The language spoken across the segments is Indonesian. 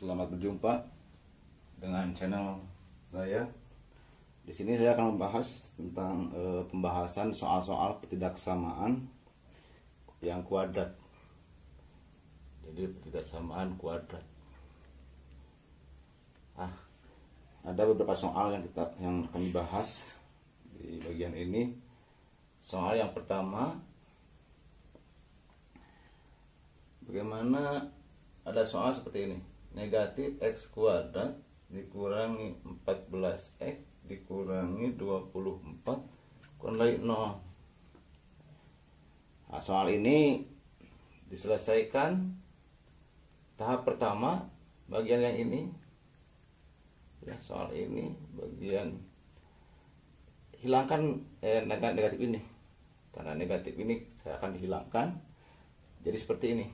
Selamat berjumpa dengan channel saya. Di sini saya akan membahas tentang pembahasan soal-soal ketidaksamaan yang kuadrat. Jadi ketidaksamaan kuadrat. Ada beberapa soal yang kami bahas di bagian ini. Soal yang pertama, bagaimana ada soal seperti ini. Negatif x kuadrat dikurangi 14x dikurangi 24 kurang dari 0. Nah, soal ini diselesaikan tahap pertama, bagian yang ini ya, soal ini bagian hilangkan negatif ini. Karena negatif ini saya akan dihilangkan. Jadi seperti ini,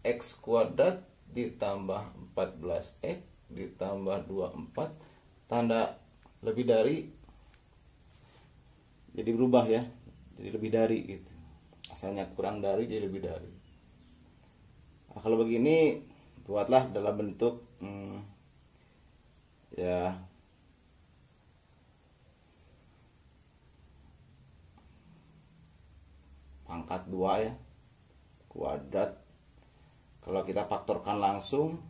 x kuadrat ditambah 14x ditambah 24, tanda lebih dari jadi berubah ya, jadi lebih dari gitu. Asalnya kurang dari jadi lebih dari. Nah, kalau begini buatlah dalam bentuk ya pangkat 2 ya, kuadrat. Kalau kita faktorkan langsung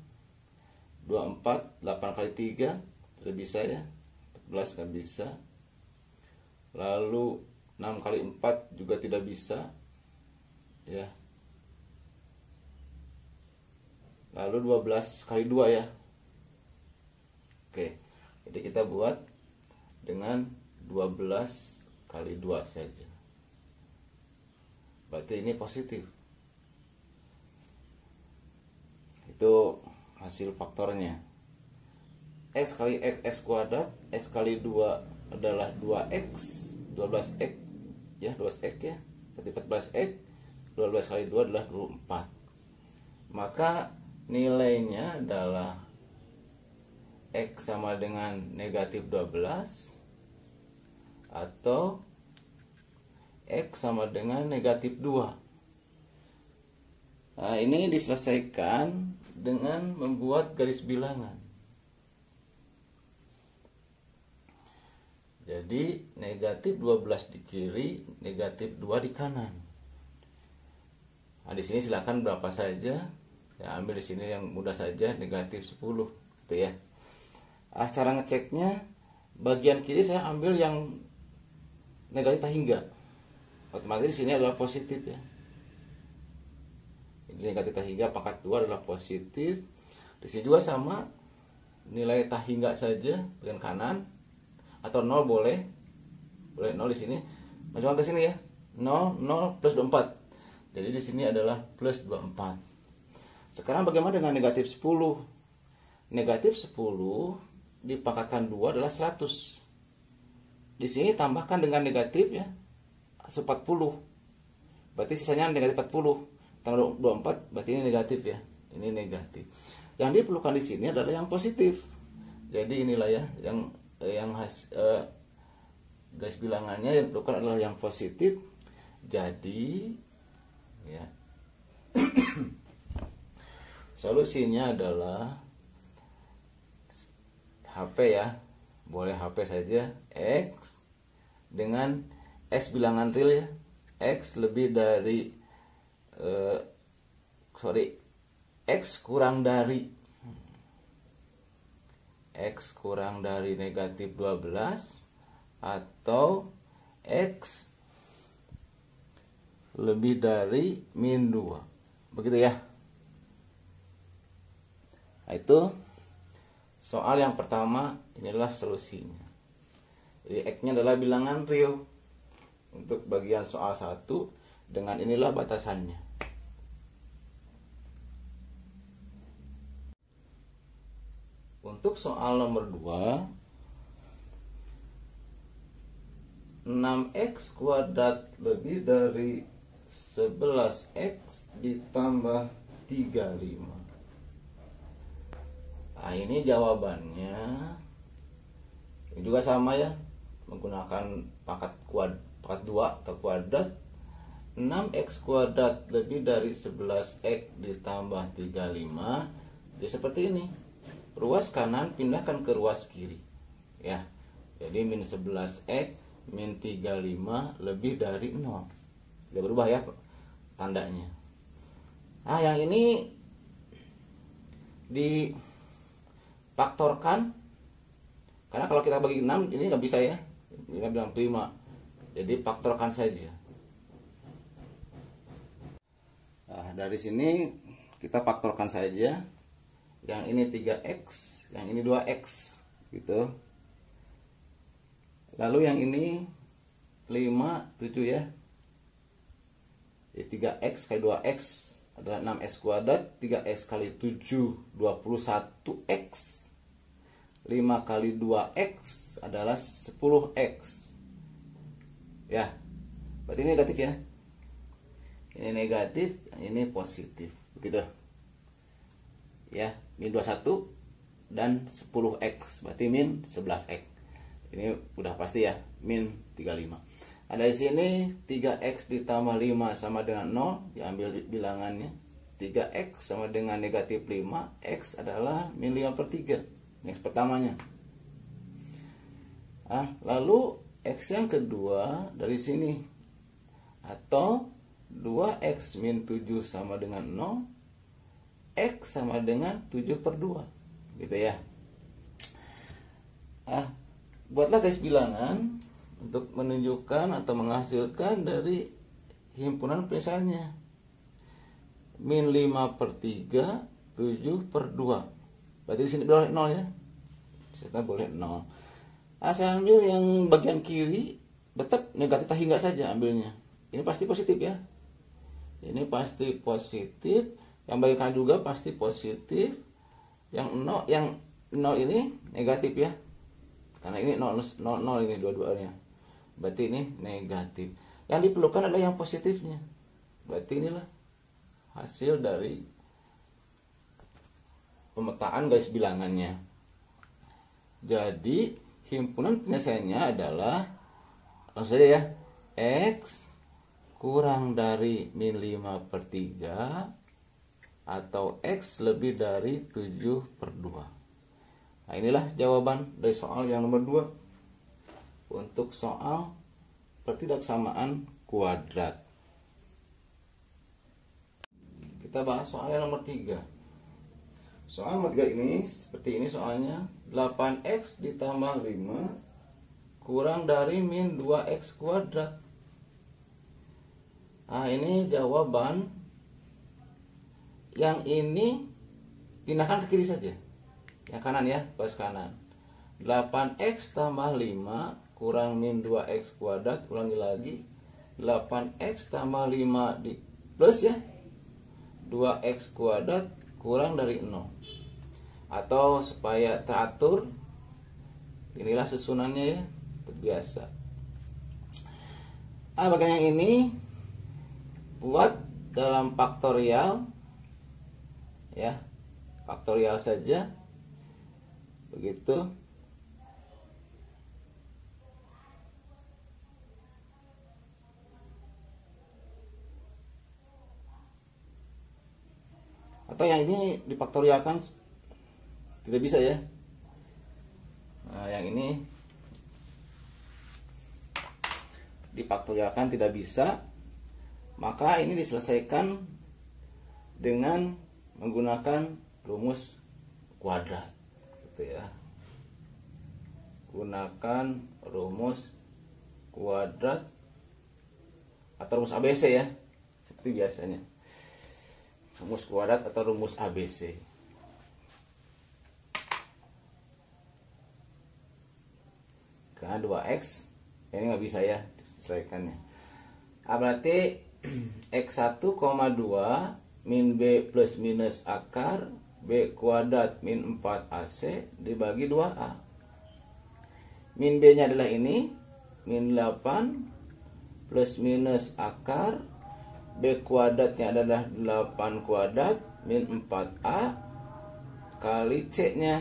24, 8 kali 3 tidak bisa ya, 14 kan bisa. Lalu 6 kali 4 juga tidak bisa ya. Lalu 12 kali 2 ya. Oke, jadi kita buat dengan 12 kali 2 saja. Berarti ini positif. Itu hasil faktornya. X kali x kuadrat, x kali 2 adalah 2x, 12x ya, 12x ya, berarti 14x, 12 kali 2 adalah 24. Maka nilainya adalah x sama dengan negatif 12 atau x sama dengan negatif 2. Nah, ini diselesaikan dengan membuat garis bilangan. Jadi negatif 12 di kiri, negatif 2 di kanan. Nah, di sini silakan berapa saja. Ya, ambil di sini yang mudah saja, negatif 10 gitu ya. Cara ngeceknya, bagian kiri saya ambil yang negatif tak hingga. Otomatis di sini adalah positif ya. Jadi negatif tak hingga pangkat 2 adalah positif. Di sini juga sama, nilai tak hingga saja bagian kanan, atau 0 boleh 0 di sini. Masukkan ke sini ya, 0 plus 24. Jadi di sini adalah plus 24. Sekarang bagaimana dengan negatif 10? Negatif 10 dipangkatkan 2 adalah 100. Di sini tambahkan dengan negatif ya, 40. Berarti sisanya negatif 40. Tambah 24 berarti ini negatif ya. Ini negatif. Yang diperlukan di sini adalah yang positif. Jadi inilah ya yang garis bilangannya yang diperlukan adalah yang positif. Jadi ya solusinya adalah HP ya. Boleh HP saja, X dengan X bilangan real ya. X lebih dari X kurang dari negatif 12 atau X lebih dari min 2. Begitu ya. Nah, itu soal yang pertama, inilah solusinya. Jadi X-nya adalah bilangan real untuk bagian soal 1, dengan inilah batasannya. Untuk soal nomor 2, 6x kuadrat lebih dari 11x ditambah 35. Nah, ini jawabannya. Ini juga sama ya, menggunakan pangkat 2 atau kuadrat. 6x kuadrat lebih dari 11x ditambah 35. Jadi seperti ini. ruas kanan pindahkan ke ruas kiri. Ya. Jadi min 11x min 35 lebih dari 0. Tidak berubah ya tandanya. Nah, yang ini difaktorkan, karena kalau kita bagi 6 ini nggak bisa ya, kita bilang prima, jadi faktorkan saja. Nah, dari sini kita faktorkan saja. Yang ini 3x, yang ini 2x gitu. Lalu yang ini 5, 7 ya. Jadi 3x kali 2x adalah 6x kuadrat. 3x kali 7 21x. 5 kali 2x adalah 10x. Ya. Berarti ini negatif ya. Ini negatif, yang ini positif. Begitu. Ya, min 21 dan 10x, berarti min 11x. Ini udah pasti ya, min 35. Ada di sini 3x ditambah 5 sama dengan 0, diambil bilangannya. 3x sama dengan negatif 5, x adalah min 5/3. X pertamanya. Nah, lalu x yang kedua dari sini, atau 2x min 7 sama dengan 0, x sama dengan 7/2, gitu ya. Buatlah garis bilangan untuk menunjukkan atau menghasilkan dari himpunan penyelesaiannya. Min 5/3, 7/2. Berarti di sini boleh 0 ya. Kita boleh 0. Saya ambil yang bagian kiri, tetap negatif hingga saja ambilnya. Ini pasti positif ya. Ini pasti positif. Yang bagian kanan juga pasti positif. Yang 0 ini negatif ya. Karena ini 0 ini dua-duanya. Berarti ini negatif. Yang diperlukan adalah yang positifnya. Berarti inilah hasil dari pemetaan garis bilangannya. Jadi himpunan penyelesaiannya adalah, langsung saja ya, x kurang dari min 5/3 atau x lebih dari 7/2. Nah, inilah jawaban dari soal yang nomor 2 untuk soal ketidaksamaan kuadrat. Kita bahas soal yang nomor 3. Soal nomor 3 ini seperti ini soalnya. 8x ditambah 5 kurang dari min 2x kuadrat. Nah, ini jawaban. Yang ini pindahkan ke kiri saja. Yang kanan ya, plus kanan. 8x tambah 5 kurang min 2x kuadrat. Ulangi lagi. 8x tambah 5 di plus ya. 2x kuadrat kurang dari 0. Atau supaya teratur, inilah susunannya ya, terbiasa. Bagian yang ini buat dalam faktorial ya, faktorial saja begitu. Atau yang ini difaktorialkan tidak bisa ya. Nah, yang ini difaktorialkan tidak bisa, maka ini diselesaikan dengan menggunakan rumus kuadrat, gitu ya. Gunakan rumus kuadrat atau rumus ABC ya, seperti biasanya. Rumus kuadrat atau rumus ABC. Karena 2x ini nggak bisa ya diselesaikannya. Berarti x1, 2 min b plus minus akar b kuadrat min 4ac dibagi 2a. Min b nya adalah ini, min 8 plus minus akar b kuadratnya adalah 8 kuadrat min 4a kali c nya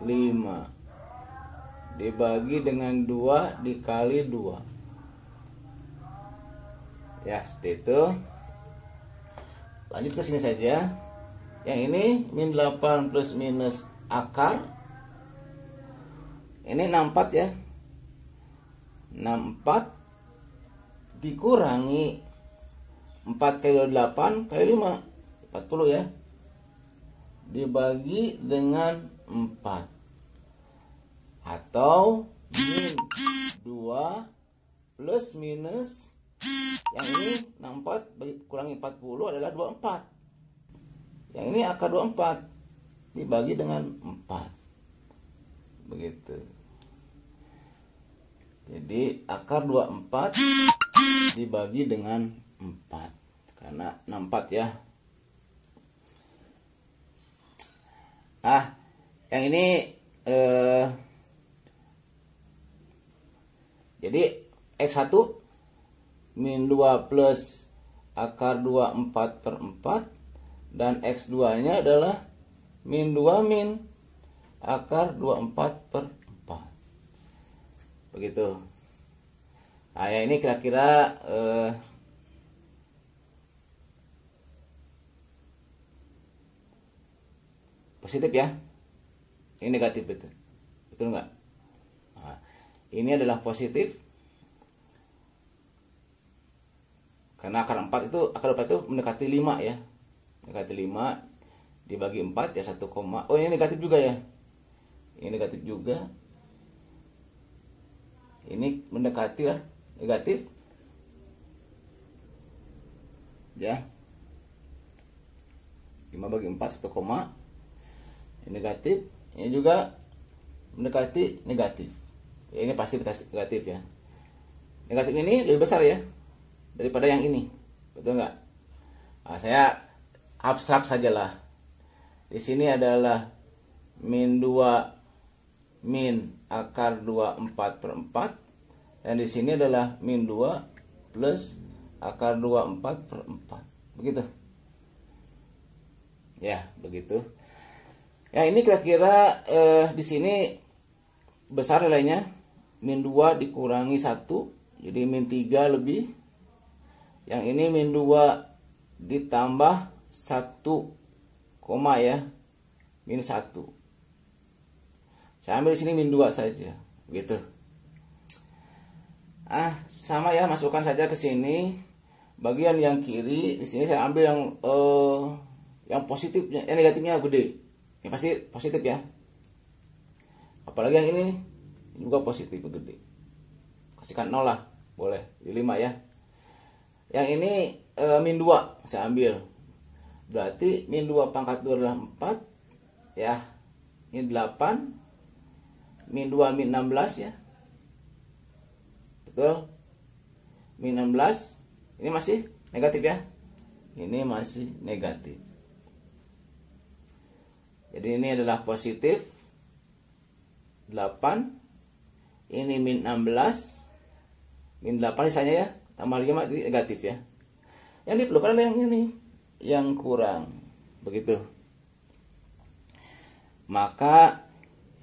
5 dibagi dengan 2 dikali 2. Ya, seperti itu. Lanjut ke sini saja. Yang ini min 8 plus minus akar ini 64 ya, 64 dikurangi 4 kali 8 kali 5 40 ya, dibagi dengan 4 atau min 2 plus minus yang ini 64 kurangi 40 adalah 24. Yang ini akar 24 dibagi dengan 4. Begitu. Jadi akar 24 dibagi dengan 4. Karena 64 ya. Yang ini jadi X1 min 2 plus akar 24 per 4, dan X2 nya adalah min 2 min akar 24 per 4. Begitu. Nah ya, ini kira-kira positif ya. Ini negatif, betul. Betul nggak? Nah, ini adalah positif. Karena akar 4 itu mendekati 5 ya. Mendekati 5 dibagi 4 ya 1, oh ini negatif juga ya. Ini negatif juga. Ini mendekati ya, negatif. Ya. 5 bagi 4 1, ini negatif. Ini juga mendekati negatif. Ya, ini pasti negatif ya. Negatif ini lebih besar ya daripada yang ini, betul nggak? Nah, saya abstrak sajalah. Di sini adalah min 2 min akar 24 per 4, dan di sini adalah min 2 plus akar 24 per 4. Begitu. Ya, begitu. Ya, ini kira-kira di sini besar nilainya, min 2 dikurangi 1, jadi min 3 lebih. Yang ini min 2 ditambah 1, ya, min 1. Saya ambil di sini min 2 saja, gitu. Sama ya, masukkan saja ke sini. Bagian yang kiri di sini saya ambil yang positifnya, yang negatifnya gede. Ini pasti positif ya. Apalagi yang ini nih, juga positif gede. Kasihkan 0 lah, boleh. Di 5 ya. Yang ini min 2 saya ambil. Berarti min 2 pangkat 2 adalah 4 ya. Ini 8. Min 2 min 16 ya. Betul? Min 16. Ini masih negatif ya. Ini masih negatif. Jadi ini adalah positif 8. Ini min 16. Min 8 misalnya ya. Tambah 5 negatif ya. Yang diperlukan adalah yang ini, yang kurang. Begitu. Maka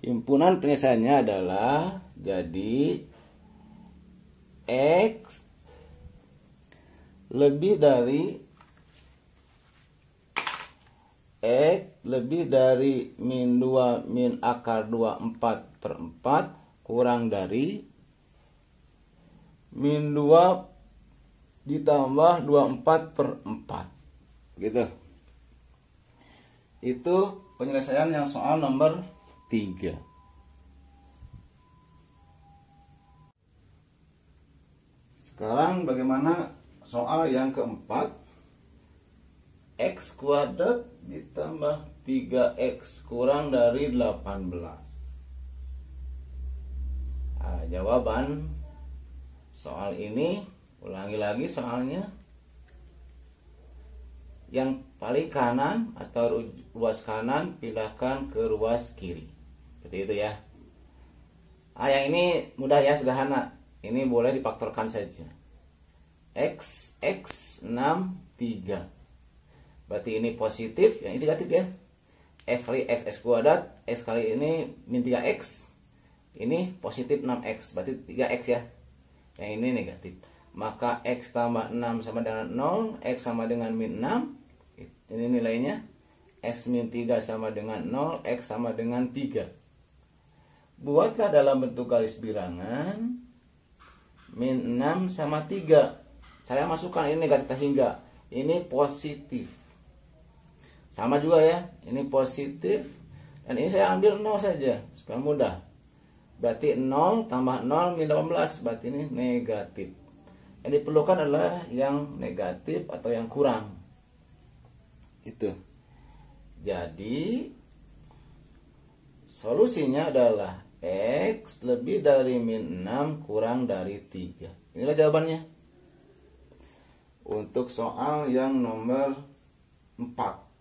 himpunan penyelesaiannya adalah jadi X lebih dari min 2 min akar 24 per 4 kurang dari min 2 ditambah 24 per 4. Gitu. Itu penyelesaian yang soal nomor 3. Sekarang bagaimana soal yang keempat? X kuadrat ditambah 3X kurang dari 18. Jawaban soal ini, ulangi lagi soalnya. Yang paling kanan atau ruas kanan pindahkan ke ruas kiri. Seperti itu ya. Yang ini mudah ya, sederhana. Ini boleh difaktorkan saja. X 6 3. Berarti ini positif, yang ini negatif ya. X kali X, X kuadrat. X kali ini min 3X. Ini positif 6X, berarti 3X ya. Yang ini negatif. Maka X tambah 6 sama dengan 0, X sama dengan min 6. Ini nilainya. X min 3 sama dengan 0, X sama dengan 3. Buatlah dalam bentuk garis bilangan min 6 sama 3. Saya masukkan ini negatif tak hingga. Ini positif. Sama juga ya, ini positif. Dan ini saya ambil 0 saja, supaya mudah. Berarti 0 tambah 0 min 18, berarti ini negatif. Yang diperlukan adalah yang negatif atau yang kurang. Itu. Jadi, solusinya adalah X lebih dari min 6 kurang dari 3. Inilah jawabannya. Untuk soal yang nomor 4.